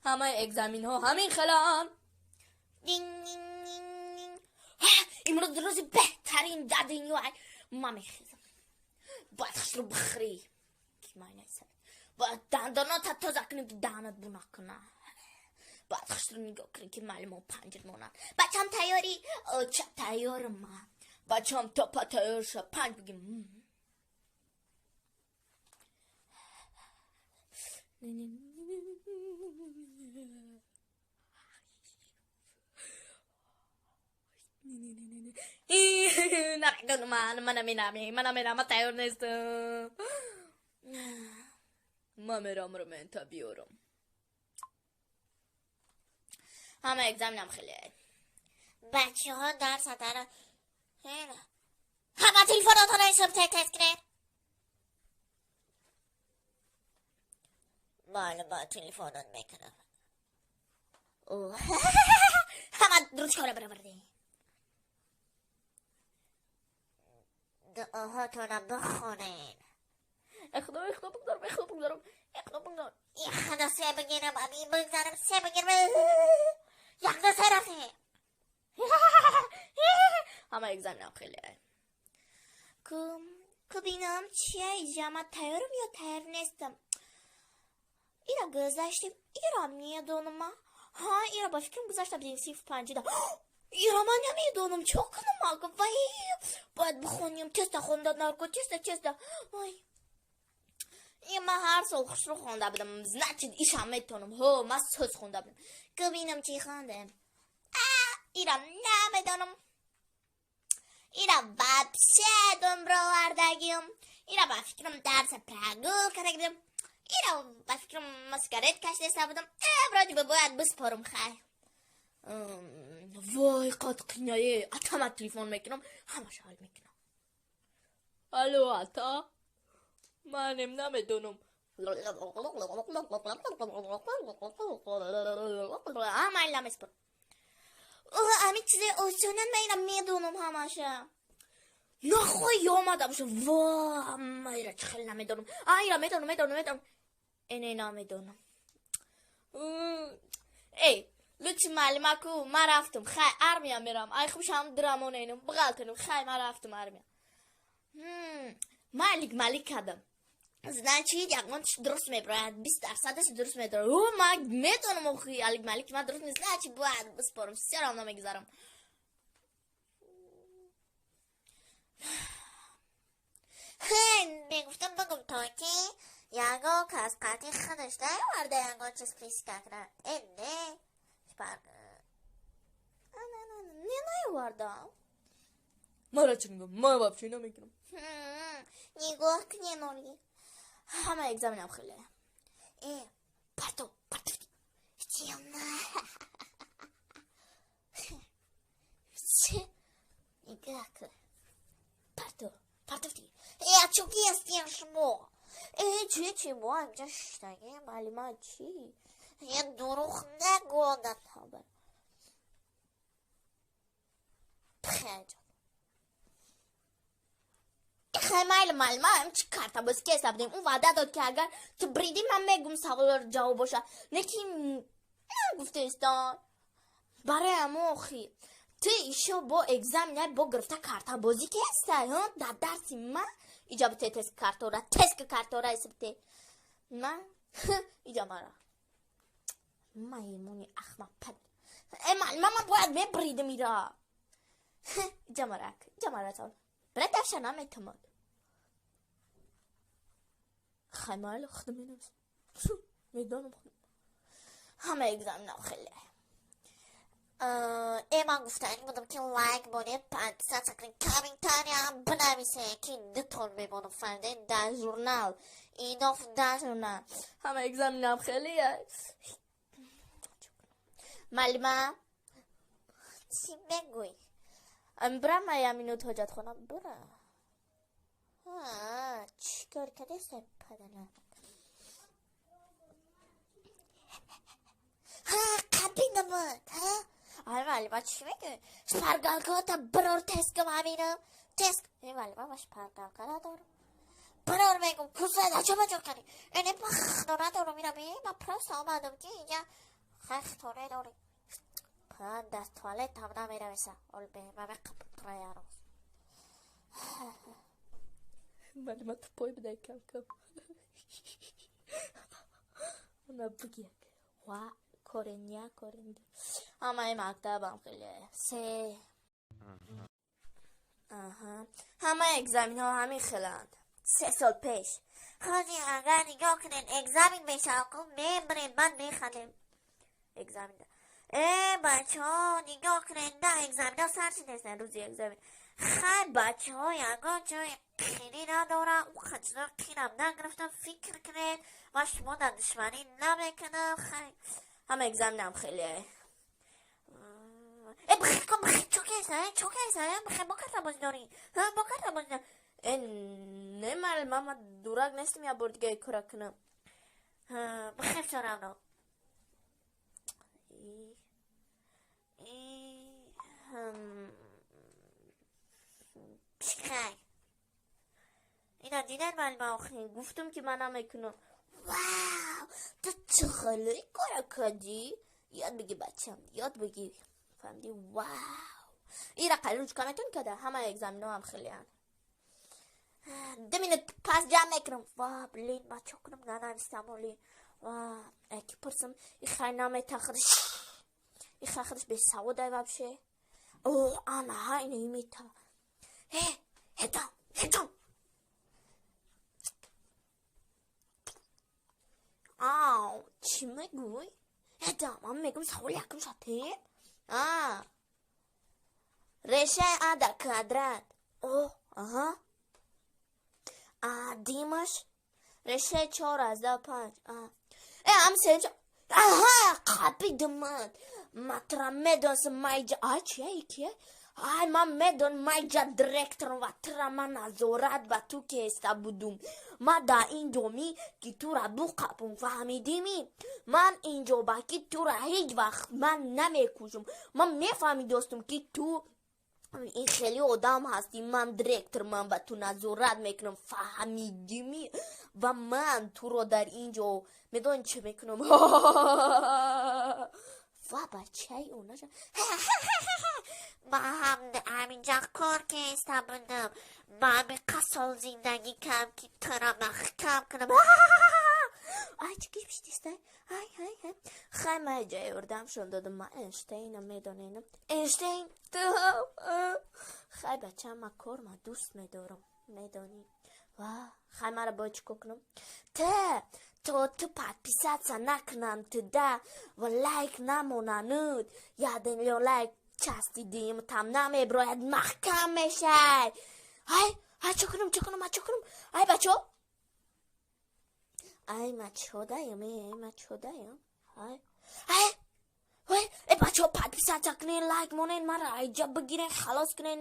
همه اگزمین ها همین خلان. امروز روز بهترین در دنیا. ما میخیزم باید خش رو بخری که من نیستم. باید دندانات تازه کنی تو دهنت بو نکنه. باید خش رو نگاه کنی که معلومه 5 مونن. بچم تیاری؟ چه تیارم من. بچم تا پا تیار شد 5 بگیم. نمیدونم من میرم تیار نیستم. من میرم رو منتا بیارم. همه اگزمینم خیلی بچه ها درس دارن. همه تلفنات ها را تست کرد. با تلفنات میکنم. همه درست کاره برآورده. دعاهاتونم بخونین. اخدا بگذارم. یخدا 3 بگیرم امین بگذارم 3 بگیرم. یخدا 3 رفته. همه اگزمینم خیلی ببینم چیه اینجا. من تیارم یا تیار نیستم. ایرا گذاشتیم. ایرا میدونم. ایرا با فکرم گذاشتم بدیم 05 دا. ایرا من نمیدونم چه کنم آقا. وای باید بخونیم. تست خوندن نارکو تست. وای من هر سال خوش رو خونده بدم. значит ایشم میتونم. من سوز خونده بدم. ببینم چی خوندم. ایرا نمیدونم. ایرا وابشه دنبرو وردگیم. ایرا با فکرم درس پراگو کرده. ایرا با فکرم مسکرت کشته بودم. ابراجی باید بسپارم خیلی. وای قد قینایه. اتما تلفن میکنم. همش حال میکنم. الو اتا منم نمیدونم. من لمس برم. همین چیزی اوشونن میرم میدونم همشه. نخواه آمده باشه. واه من چه خیلی نمیدونم. ایرا میدونم. اینه نمیدونم. ای لطفی معلمه کو من رفتم خیلی ارمیا میرم. ای خوش هم درمون اینم بغلتنم خیلی من رفتم ارمیا. مالک کردم. значит یکمان درست میبرد 20% درست میبرد. من میدونم اخی مالک من درست نیست. значит باید بسپارم. سرم نمیگذارم. میگفتم بگم تا که یاگو که از قطعی خودش نیورده یاگو چیز پیس کرده. نه نیوردم. مرا چه میگم. من وابچه نمیکنم. نگاه کنی نوری. همه اگزمینم خیلی پرتو چیم نه چه نگاه کن. پرتو یا چوکی هستیم شما. چی ما اینجا شتاگه معلومه چی؟ یه دروخ نگوندن خبر خیلی معلومه هم چی کارتا باز که حساب اون وعده داد که اگر تو بریدی من میگم سوال جواب باشه. نکی نگفته استان برای امو خی تو ایشو با اگزمین با گرفته کارتا بازی که هسته در درسی من اجابت تست کارتا را اسبته من ایجا مرا مایمونی اخمه پد معلومه من باید میبریده میره. ایجا مرا تاون برای دفشه نمیتماد خیمال خودم مینوز میدانم خودم همه اگزمین خیلی من گفتن بودم که لایک بانید 500 سکرین کامنتاری هم بنویسه که دتون میبانم فرده در ژورنال اینا در ژورنال. همه اگزمین خیلی معلومه چی بگوی برم یه مینوت حاجت خونم برم. چیکار کده سپدنه قبی نمود معلومه چی میگه سپرگل که برار تست کم همینم تست معلومه باش سپرگل که ندارم برار میگم کسه نچه بجا کنی اینه بخدا ندارم میرم من پرست آمدم که اینجا خونه داری من در توالت هم نمیرویسم اول به من قپره یارم ولی ما توپای بده کم کم اونا بگیر و کورنیا اما این مکتبم خیلی سه همه اگزامین ها همین خیلند 3 سال پیش خانی اگر نگاه کنین اگزامین بشه کن میبرین من میخوانیم اگزامین ده بچه ها نگاه کنین نه اگزامین ها سرچی نیستن روزی اگزامین خیلی بچه ها اگر جای خیلی ندارم او خجزا خیرم نگرفتم فکر کنین و شما در دشمنی نمیکنم خیلی همه اگزامین هم خیلی بخیر کن بخیر چوکه ایسا بخیر با کرده باز داری با کرده باز داری نه ماما دورag nestim ja bordige korakna. بخیر все равно بخیر اینا دیدن من گفتم که منم میکنم. واو تو چه خیلی کارکردی؟ یاد بگی بچم یاد بگی فهمیدی؟ واو اینا قلوش کامتون کده همه اگزامینو هم خیلی هن 2 minut pas jam ekran. Wah, beliin macho kunum nana istamoli. Wah, اکی پرسم این خیلی تخرش این خیلیش به سوادای вообще. اوه انا های نمیتا. هدام. آو چی میگوی؟ هدام من میگم سوال یکم شده. رشه ا در کوادرات. اوه آها. دیمش رشه 4/5 هم سنجا قبی دماد مطرح میدونس مایجا چیه که من میدون مایجا درکتر و ترا من نظارت و تو که استا بودم ما دا اینجومی که تو را دو قبون فهمیدیمی من اینجا باکی تو را هیچ وقت من نمیکوشم من میفهمی دوستم که تو این خیلی آدم هستی من درکتر من با تو نظارت میکنم فهمیدیمی و من تو رو در اینجا میدون چه میکنم و بچه ای اونا ما هم همینجا کار که استبودم ما همین قصال زندگی کم که ترا محکم کنم ay چی بیشتیسته های خیلی جای اردم شون دادم من اینشتینم میدونینم اینشتین تو خیلی بچه ما کار ما دوست میدارم میدونی و خیلی مرا باید چکو کنم تو پادپیسات نکنم تو ده و لایک نمونند یادن یا لایک چستیدیم تم نمیبراید محکم میشه های چکو کنم ای بچه ای مچودایم ای بچه ها پادپیسات کنین لایک مونین مرا ایجاب بگیرین خلاص کنین